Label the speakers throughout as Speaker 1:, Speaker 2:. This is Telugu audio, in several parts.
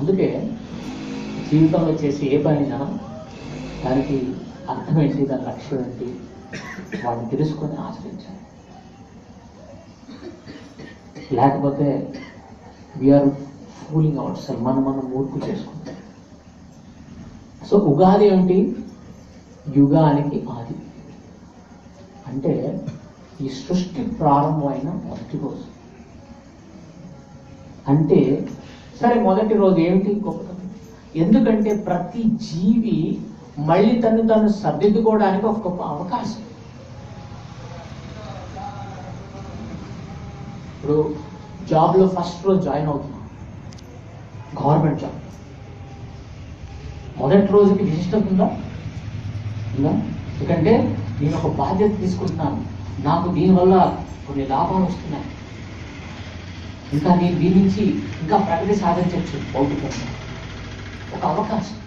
Speaker 1: అందుకే జీవితంలో చేసే ఏ పనైనా దానికి అర్థం ఏంటి, దాని లక్ష్యం ఏంటి, వాటిని తెలుసుకొని ఆచరించాలి. లేకపోతే వీఆర్ ఫూలింగ్ అవుట్ సెల్, మనం మూర్ఖు చేసుకుంటాం. సో ఉగాది ఏంటి? యుగానికి ఆది. అంటే ఈ సృష్టి ప్రారంభమైన మొదటి రోజు. అంటే సరే, మొదటి రోజు ఏమిటి గొప్పతనం? ఎందుకంటే ప్రతి జీవి మళ్ళీ తను సర్దిద్దుకోవడానికి ఒక గొప్ప అవకాశం. ఇప్పుడు జాబ్లో ఫస్ట్ రోజు జాయిన్ అవుతున్నాం, గవర్నమెంట్ జాబ్. మొదటి రోజుకి విశిష్టత ఉందా? ఎందుకంటే నేను ఒక బాధ్యత తీసుకుంటున్నాను, నాకు దీనివల్ల కొన్ని లాభాలు వస్తున్నాయి, ఇంకా నేను దీని నుంచి ఇంకా ప్రగతి సాధించవచ్చు, భౌతికంగా ఒక అవకాశం.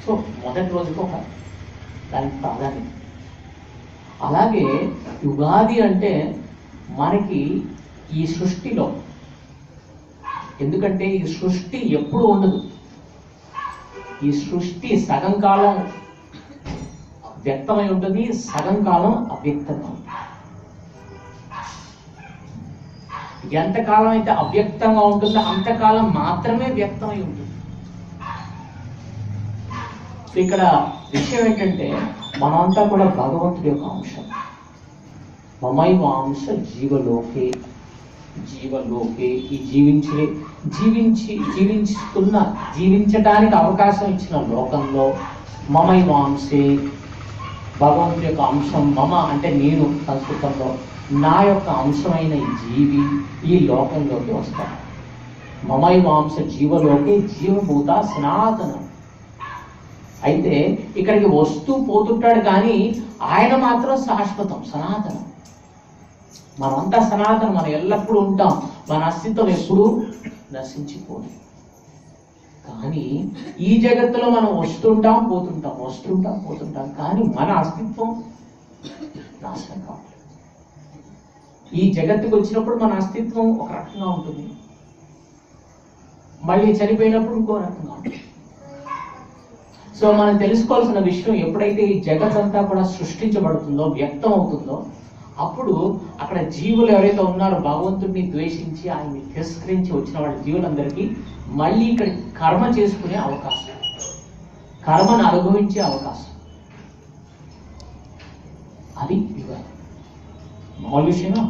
Speaker 1: సో మొదటి రోజుకి ఒక దానికి ప్రాధాన్యత. అలాగే ఉగాది అంటే మనకి ఈ సృష్టిలో, ఎందుకంటే ఈ సృష్టి ఎప్పుడు ఉండదు, ఈ సృష్టి సగం కాలం వ్యక్తమై ఉంటుంది, సగం కాలం అవ్యక్తంగా ఉంటుంది. ఎంతకాలం అయితే అవ్యక్తంగా ఉంటుందో అంతకాలం మాత్రమే వ్యక్తమై ఉంటుంది. ఇక్కడ విషయం ఏంటంటే మనమంతా కూడా భగవంతుడి యొక్క అంశం. మమైవాంశ జీవలోకే, జీవలోకే ఈ జీవించడానికి అవకాశం ఇచ్చిన లోకంలో మమైవాంశే, భగవంతుడి యొక్క అంశం. మమ అంటే నేను, సంస్కృతంలో నా యొక్క అంశమైన ఈ జీవి ఈ లోకంలోకి వస్తాడు. మమైవాంశ జీవలోకే జీవభూత సనాతనం. అయితే ఇక్కడికి వస్తూ పోతుంటాడు, కానీ ఆయన మాత్రం శాశ్వతం, సనాతనం. మనమంతా సనాతనం, మనం ఎల్లప్పుడూ ఉంటాం, మన అస్తిత్వం ఎప్పుడూ నశించిపోదు. కానీ ఈ జగత్తులో మనం వస్తుంటాం పోతుంటాం, కానీ మన అస్తిత్వం నాశనం కావాలి. ఈ జగత్తుకు వచ్చినప్పుడు మన అస్తిత్వం ఒక రకంగా ఉంటుంది, మళ్ళీ చనిపోయినప్పుడు ఇంకో రకంగా ఉంటుంది. సో మనం తెలుసుకోవాల్సిన విషయం, ఎప్పుడైతే ఈ జగత్ అంతా కూడా సృష్టించబడుతుందో, వ్యక్తం అవుతుందో, అప్పుడు అక్కడ జీవులు ఎవరైతే ఉన్నారో భగవంతుడిని ద్వేషించి ఆయన్ని తిరస్కరించి వచ్చిన వాళ్ళ జీవులందరికీ మళ్ళీ ఇక్కడ కర్మ చేసుకునే అవకాశం, కర్మను అనుభవించే అవకాశం. అది యుగాది. మామూలు విషయమా?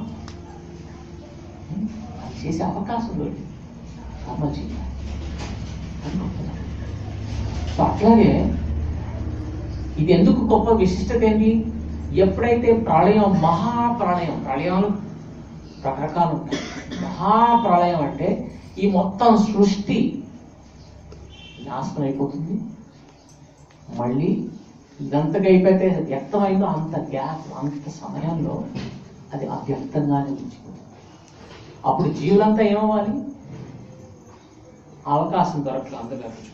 Speaker 1: అది చేసే అవకాశం దొరికింది, కర్మ చేయాలి. సో అట్లాగే ఇది ఎందుకు గొప్ప విశిష్టత ఏంటి? ఎప్పుడైతే ప్రళయం, మహాప్రళయం, ప్రళయాలు రకరకాలు ఉంటాయి. మహాప్రళయం అంటే ఈ మొత్తం సృష్టి నాశనం అయిపోతుంది, మళ్ళీ ఇదంతగా అయిపోతే వ్యక్తమైందో అంత గ్యాప్, అంత సమయంలో అది అవ్యక్తంగానే ఉంచిపోతుంది. అప్పుడు జీవులంతా ఏమవ్వాలి? అవకాశం దొరకలేదు, అంతగా కూర్చుంటారు.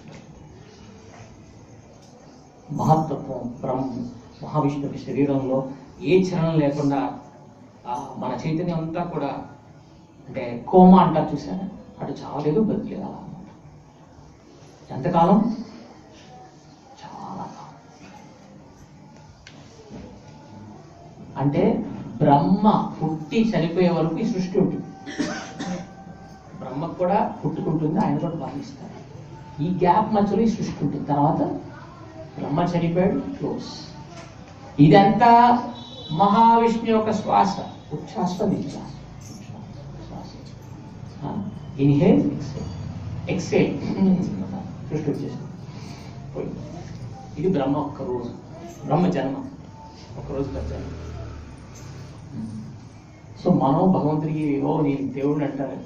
Speaker 1: మహత్తత్వం బ్రహ్మ మహావిష్ణువుకి శరీరంలో ఏ చలనం లేకుండా మన చైతన్యం అంతా కూడా, అంటే కోమా అంటారు చూసారా, అటు చావలేదు బతిలేదు అలా అన్నమాట. ఎంతకాలం? చాలా కాలం. అంటే బ్రహ్మ పుట్టి చనిపోయే వరకు ఈ సృష్టి ఉంటుంది. బ్రహ్మకు కూడా పుట్టుకుంటుంది, ఆయన కూడా భావిస్తారు. ఈ గ్యాప్ మధ్యలో ఈ సృష్టి ఉంటుంది. తర్వాత బ్రహ్మ చనిపోయాడు, క్లోజ్. ఇదంతా మహావిష్ణు యొక్క శ్వాస, ఉచ్ఛ్వాస నిశ్వాస, ఇన్హేల్ ఎక్సేల్ సృష్టి వచ్చేసింది. ఇది బ్రహ్మ ఒక్క రోజు, బ్రహ్మ జన్మ ఒక్కరోజు జన్మ. సో మనం భగవంతుడికి నేను దేవుడు అంటారు,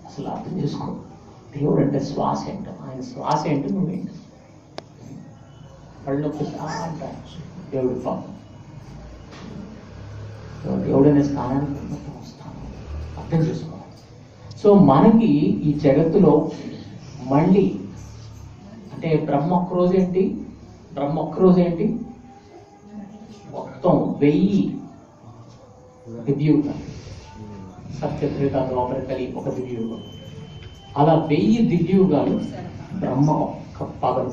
Speaker 1: అసలు అర్థం చేసుకో. దేవుడు అంటే శ్వాస ఏంటో, ఆయన శ్వాస ఏంటో నువ్వేంటి. కళ్ళు అంటారు దేవుడి పాపం, దేవుడనే స్థానానికి మొత్తం వస్తాను, అర్థం చేసుకోవాలి. సో మనకి ఈ జగత్తులో మళ్ళీ అంటే బ్రహ్మ ఒక్కరోజు ఏంటి, మొత్తం 1000 దివ్యయుగాలు, సత్యత్రేత ద్వాపర కలిగి ఒక దివ్యయుగం. అలా 1000 దివ్యయుగాలు బ్రహ్మ ఒక్క పగలు.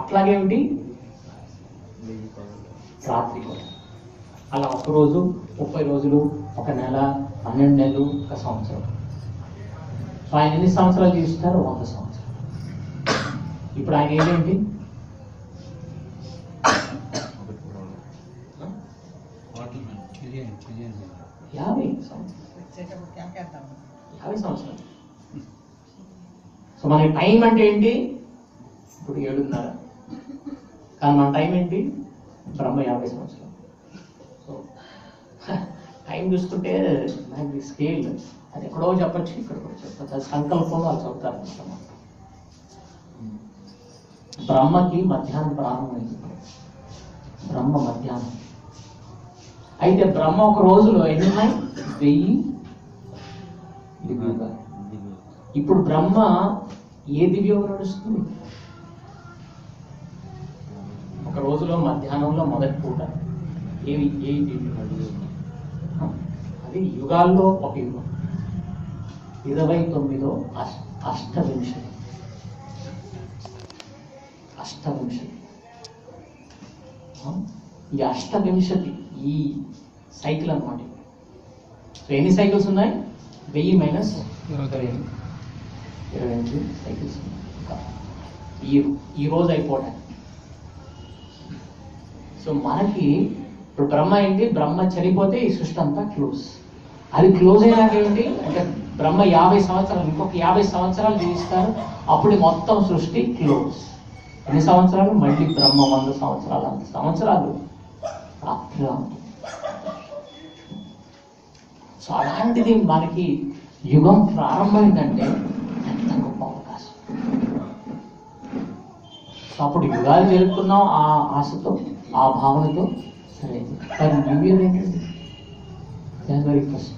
Speaker 1: అట్లాగేమిటి రాత్రి కూడా. అలా ఒక రోజు 30 రోజులు, ఒక నెల, 12 నెలలు, ఒక సంవత్సరం. సో ఆయన ఎన్ని సంవత్సరాలు జీవిస్తారు? 100 సంవత్సరాలు. ఇప్పుడు ఆయన ఏంటి? 50 సంవత్సరాలు. సో మన టైం అంటే ఏంటి? ఇప్పుడు 7:30. కానీ మన టైం ఏంటి? బ్రహ్మ 50 సంవత్సరాలు. సో టైం చూస్తుంటే నాకు స్కేల్ అది ఎక్కడో చెప్పచ్చు, ఇక్కడ కూడా చెప్పచ్చు. అది సంకల్పంలో వాళ్ళు చెప్తారు. బ్రహ్మకి మధ్యాహ్నం ప్రారంభమైంది. బ్రహ్మ మధ్యాహ్నం. అయితే బ్రహ్మ ఒక రోజులో ఎన్ని ఉన్నాయి? 1000 దివ్యయుగాలు. ఇప్పుడు బ్రహ్మ ఏ దివ్యయుగం నడుస్తుంది? ఒక రోజులో మధ్యాహ్నంలో మొదటి పూట ఏ దివ్యయుగం? అది యుగాల్లో ఒక యుగం. 29వ అష్టవింశతి. ఈ అష్టవింశతి ఈ సైకిల్ అన్నమాట. సో ఎన్ని సైకిల్స్ ఉన్నాయి? 1000 మైనస్ 28 సైకిల్స్ ఉన్నాయి ఈ రోజు అయిపోవడానికి. సో మనకి ఇప్పుడు బ్రహ్మ ఏంటి? బ్రహ్మ చనిపోతే ఈ సృష్టి అంతా క్లోజ్. అది క్లోజ్ అయినాక ఏంటి అంటే బ్రహ్మ 50 సంవత్సరాలు, ఇంకొక 50 సంవత్సరాలు జీవిస్తారు. అప్పుడు మొత్తం సృష్టి క్లోజ్. ఎన్ని సంవత్సరాలు? మళ్ళీ బ్రహ్మ 100 సంవత్సరాలు. అంత సంవత్సరాలు రాత్రిగా ఉంటుంది. సో అలాంటిది మనకి యుగం ప్రారంభమైందంటే ఎంత గొప్ప అవకాశం. సో అప్పుడు యుగాలు జరుపుకున్నాం ఆ ఆశతో, ఆ భావనతో. సరే, మరి న్యూ ఇయర్ ఏంటండి? January 1st.